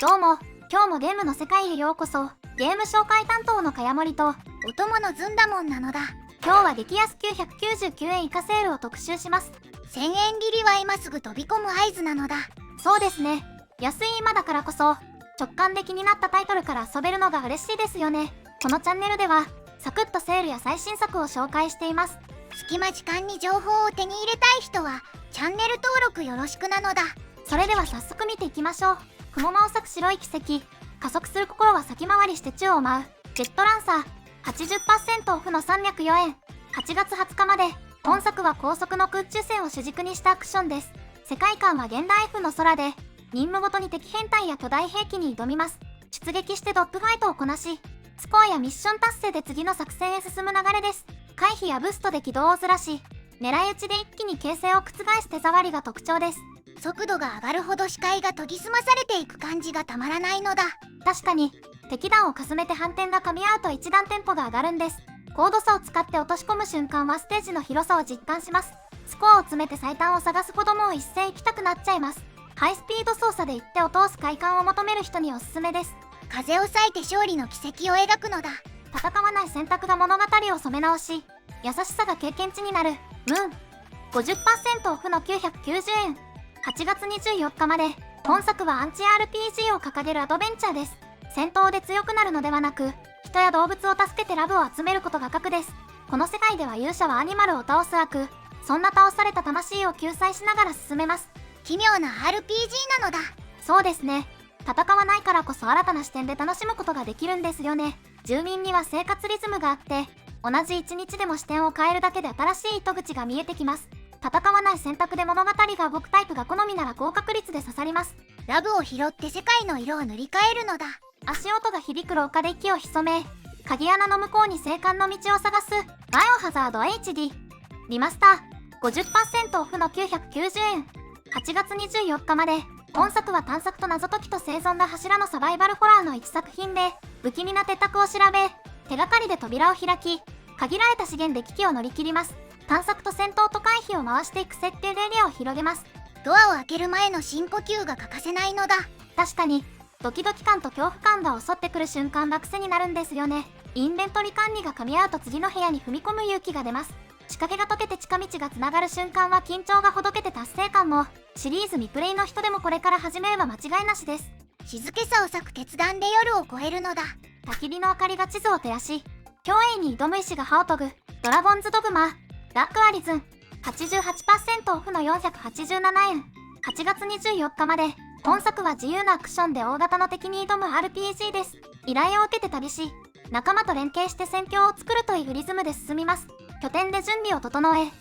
どうも、今日もゲームの世界へようこそ。ゲーム紹介担当のかやもりと、お供のずんだもんなのだ。今日は激安999円以下セールを特集します。1000円切りは今すぐ飛び込む合図なのだ。そうですね。安い今だからこそ、直感で気になったタイトルから遊べるのが嬉しいですよね。このチャンネルでは、サクッとセールや最新作を紹介しています。隙間時間に情報を手に入れたい人は、チャンネル登録よろしくなのだ。それでは早速見ていきましょう。雲間を咲く白い奇跡。加速する心は先回りして宙を舞う。ジェットランサー。80% オフの304円。8月20日まで。本作は高速の空中戦を主軸にしたアクションです。世界観は現代 F の空で、任務ごとに敵変態や巨大兵器に挑みます。出撃してドッグファイトをこなし、スコアやミッション達成で次の作戦へ進む流れです。回避やブストで軌道をずらし、狙い撃ちで一気に形勢を覆す手触りが特徴です。速度が上がるほど視界が研ぎ澄まされていく感じがたまらないのだ。確かに、敵弾をかすめて反転が噛み合うと一段テンポが上がるんです。高度差を使って落とし込む瞬間はステージの広さを実感します。スコアを詰めて最短を探す子供を一斉行きたくなっちゃいます。ハイスピード操作で一手を通す快感を求める人におすすめです。風を裂いて勝利の奇跡を描くのだ。戦わない選択が物語を染め直し、優しさが経験値になる。ムーン。50% オフの990円。8月24日まで。本作はアンチ RPG を掲げるアドベンチャーです。戦闘で強くなるのではなく、人や動物を助けてラブを集めることが核です。この世界では勇者はアニマルを倒す悪。そんな倒された魂を救済しながら進めます。奇妙な RPG なのだ。そうですね。戦わないからこそ新たな視点で楽しむことができるんですよね。住民には生活リズムがあって、同じ一日でも視点を変えるだけで新しい糸口が見えてきます。戦わない選択で物語が動くタイプが好みなら高確率で刺さります。ラブを拾って世界の色を塗り替えるのだ。足音が響く廊下で息を潜め、鍵穴の向こうに生還の道を探す。バイオハザード HD リマスター。50% オフの990円。8月24日まで。本作は探索と謎解きと生存が柱のサバイバルホラーの一作品で、不気味な鉄卓を調べ、手がかりで扉を開き、限られた資源で危機を乗り切ります。探索と戦闘と回避を回していく設定でエリアを広げます。ドアを開ける前の深呼吸が欠かせないのだ。確かに、ドキドキ感と恐怖感が襲ってくる瞬間が癖になるんですよね。インベントリ管理が噛み合うと次の部屋に踏み込む勇気が出ます。仕掛けが解けて近道がつながる瞬間は緊張がほどけて達成感も。シリーズ未プレイの人でもこれから始めれば間違いなしです。静けさを裂く決断で夜を越えるのだ。焚き火の明かりが地図を照らし、脅威に挑む意志が歯を研ぐ。ドラゴンズドグマ。ダークアリズン。88% オフの487円。8月24日まで。本作は自由なアクションで大型の敵に挑む RPG です。依頼を受けて旅し、仲間と連携して戦況を作るというリズムで進みます。拠点で準備を整え、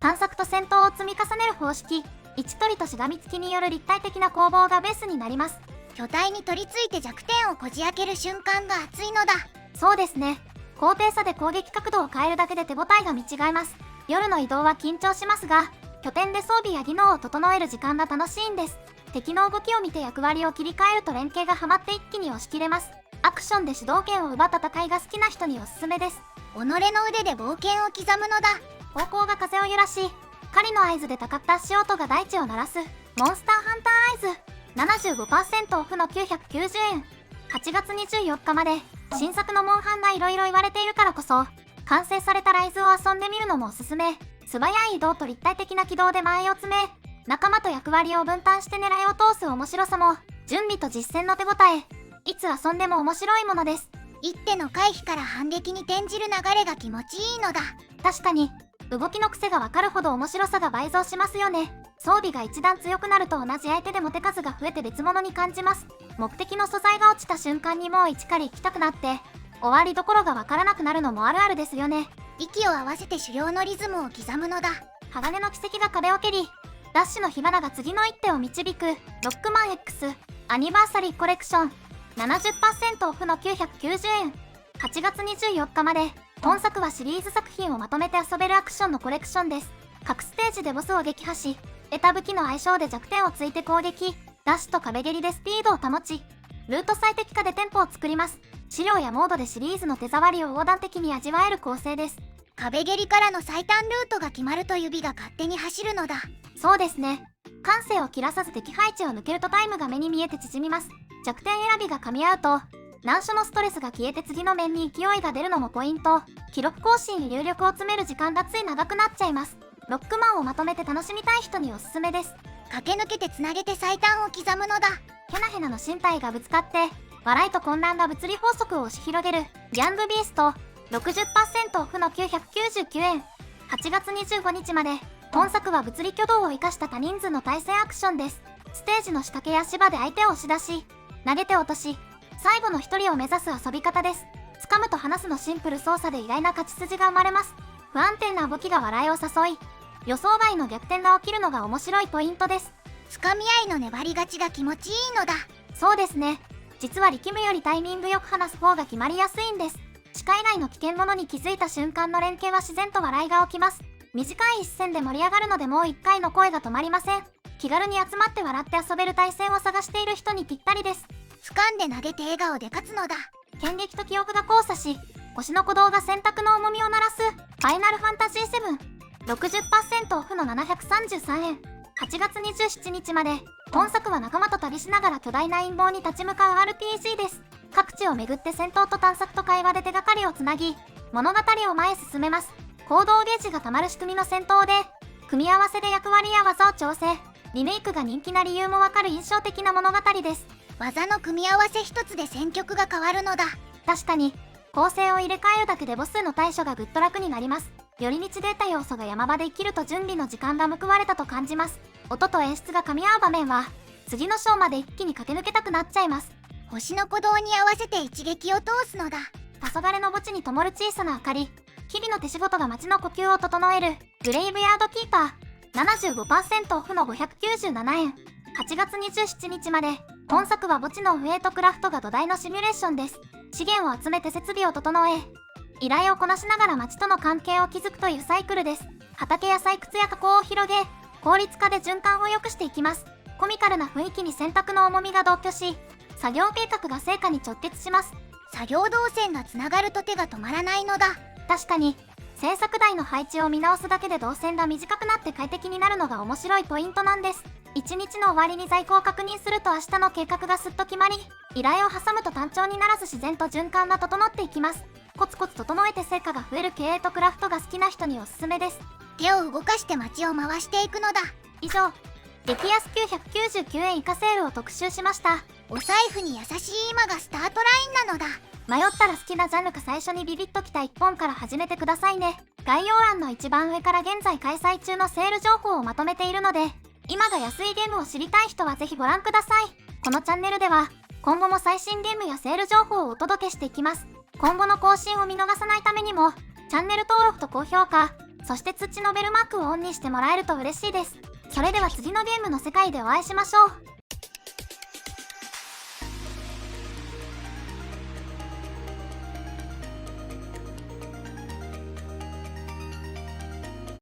探索と戦闘を積み重ねる方式。一取りとしがみつきによる立体的な攻防がベースになります。巨体に取り付いて弱点をこじ開ける瞬間が熱いのだ。そうですね。高低差で攻撃角度を変えるだけで手応えが見違えます。夜の移動は緊張しますが、拠点で装備や技能を整える時間が楽しいんです。敵の動きを見て役割を切り替えると連携がハマって一気に押し切れます。アクションで主導権を奪った戦いが好きな人におすすめです。己の腕で冒険を刻むのだ。方向が風を揺らし、狩りの合図でたかった足音が大地を鳴らす。モンスターハンターアイズ。75% オフの990円。8月24日まで。新作のモンハンが色々言われているからこそ、完成されたライズを遊んでみるのもおすすめ。素早い移動と立体的な軌道で前を詰め、仲間と役割を分担して狙いを通す面白さも、準備と実践の手応え。いつ遊んでも面白いものです。一手の回避から反撃に転じる流れが気持ちいいのだ。確かに、動きの癖がわかるほど面白さが倍増しますよね。装備が一段強くなると同じ相手でも手数が増えて別物に感じます。目的の素材が落ちた瞬間にもう一狩り行きたくなって、終わりどころがわからなくなるのもあるあるですよね。息を合わせて狩猟のリズムを刻むのだ。鋼の奇跡が壁を蹴り、ダッシュの火花が次の一手を導く。ロックマン X アニバーサリーコレクション。70% オフの990円。8月24日まで。本作はシリーズ作品をまとめて遊べるアクションのコレクションです。各ステージでボスを撃破し、得た武器の相性で弱点をついて攻撃、ダッシュと壁蹴りでスピードを保ち、ルート最適化でテンポを作ります。資料やモードでシリーズの手触りを横断的に味わえる構成です。壁蹴りからの最短ルートが決まると指が勝手に走るのだ。そうですね。感性を切らさず敵配置を抜けるとタイムが目に見えて縮みます。弱点選びが噛み合うと難所のストレスが消えて次の面に勢いが出るのもポイント。記録更新に入力を詰める時間がつい長くなっちゃいます。ロックマンをまとめて楽しみたい人におすすめです。駆け抜けてつなげて最短を刻むのだ。ヘナヘナの身体がぶつかって笑いと混乱が物理法則を押し広げるギャングビースト。 60% オフの999円。8月25日まで。本作は物理挙動を生かした多人数の対戦アクションです。ステージの仕掛けや芝で相手を押し出し投げて落とし最後の一人を目指す遊び方です。掴むと離すのシンプル操作で意外な勝ち筋が生まれます。不安定な動きが笑いを誘い予想外の逆転が起きるのが面白いポイントです。つかみ合いの粘り勝ちが気持ちいいのだ。そうですね。実は力むよりタイミングよく離す方が決まりやすいんです。視界外の危険者に気づいた瞬間の連携は自然と笑いが起きます。短い一戦で盛り上がるのでもう1回の声が止まりません。気軽に集まって笑って遊べる対戦を探している人にぴったりです。掴んで投げて笑顔で勝つのだ。剣撃と記憶が交差し腰の鼓動が選択の重みを鳴らすファイナルファンタジー7。 60% オフの733円。8月27日まで。本作は仲間と旅しながら巨大な陰謀に立ち向かう RPG です。各地を巡って戦闘と探索と会話で手がかりをつなぎ物語を前へ進めます。行動ゲージがたまる仕組みの戦闘で組み合わせで役割や技を調整。リメイクが人気な理由もわかる印象的な物語です。技の組み合わせ一つで戦局が変わるのだ。確かに構成を入れ替えるだけでボスの対処がぐっと楽になります。寄り道データ要素が山場で生きると準備の時間が報われたと感じます。音と演出が噛み合う場面は次の章まで一気に駆け抜けたくなっちゃいます。星の鼓動に合わせて一撃を通すのだ。黄昏の墓地に灯る小さな明かり。日々の手仕事が街の呼吸を整えるグレイブヤードキーパー。 75% オフの597円。8月27日まで。本作は墓地のウェイトクラフトが土台のシミュレーションです。資源を集めて設備を整え依頼をこなしながら街との関係を築くというサイクルです。畑や採掘や加工を広げ効率化で循環を良くしていきます。コミカルな雰囲気に選択の重みが同居し作業計画が成果に直結します。作業動線がつながると手が止まらないのだ。確かに制作台の配置を見直すだけで動線が短くなって快適になるのが面白いポイントなんです。1日の終わりに在庫を確認すると明日の計画がすっと決まり依頼を挟むと単調にならず自然と循環が整っていきます。コツコツ整えて成果が増える経営とクラフトが好きな人におすすめです。手を動かして街を回していくのだ。以上激安999円以下セールを特集しました。お財布に優しい今がスタートラインなのだ。迷ったら好きなジャンルか最初にビビッときた1本から始めてくださいね。概要欄の一番上から現在開催中のセール情報をまとめているので今が安いゲームを知りたい人はぜひご覧ください。このチャンネルでは今後も最新ゲームやセール情報をお届けしていきます。今後の更新を見逃さないためにもチャンネル登録と高評価そして通知のベルマークをオンにしてもらえると嬉しいです。それでは次のゲームの世界でお会いしましょう。